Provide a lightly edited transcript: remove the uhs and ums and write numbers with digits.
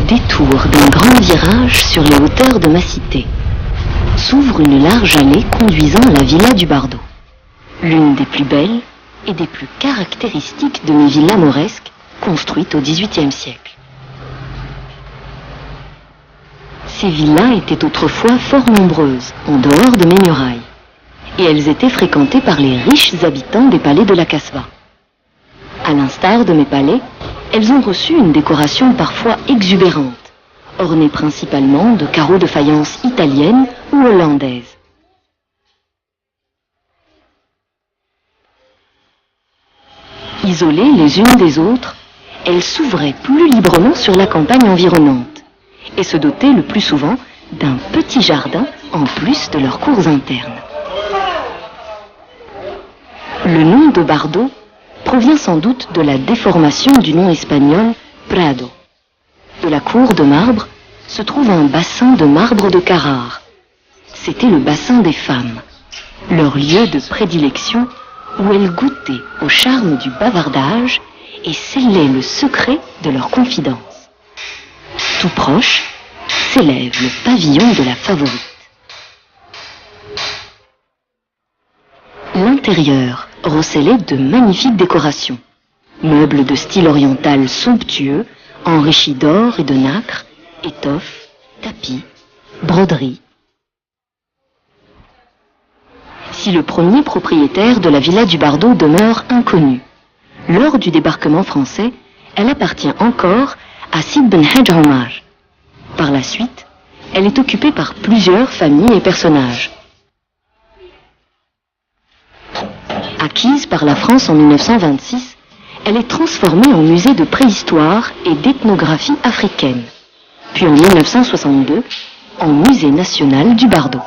détour d'un grand virage sur les hauteurs de ma cité, s'ouvre une large allée conduisant à la villa du Bardo, l'une des plus belles et des plus caractéristiques de mes villas mauresques construites au XVIIIe siècle. Ces villas étaient autrefois fort nombreuses, en dehors de mes murailles, et elles étaient fréquentées par les riches habitants des palais de la Casbah. À l'instar de mes palais, elles ont reçu une décoration parfois exubérante, ornée principalement de carreaux de faïence italienne ou hollandaise. Isolées les unes des autres, elles s'ouvraient plus librement sur la campagne environnante et se dotaient le plus souvent d'un petit jardin en plus de leurs cours internes. Le nom de Bardo provient sans doute de la déformation du nom espagnol Prado. De la cour de marbre se trouve un bassin de marbre de Carrare. C'était le bassin des femmes, leur lieu de prédilection où elles goûtaient au charme du bavardage et scellaient le secret de leur confidence. Tout proche s'élève le pavillon de la favorite. L'intérieur recélait de magnifiques décorations, meubles de style oriental somptueux, enrichis d'or et de nacre, étoffes, tapis, broderies. Si le premier propriétaire de la villa du Bardo demeure inconnu, lors du débarquement français, elle appartient encore à Sid Ben Hadj Omar. Par la suite, elle est occupée par plusieurs familles et personnages. Acquise par la France en 1926, elle est transformée en musée de préhistoire et d'ethnographie africaine, puis en 1962, en musée national du Bardo.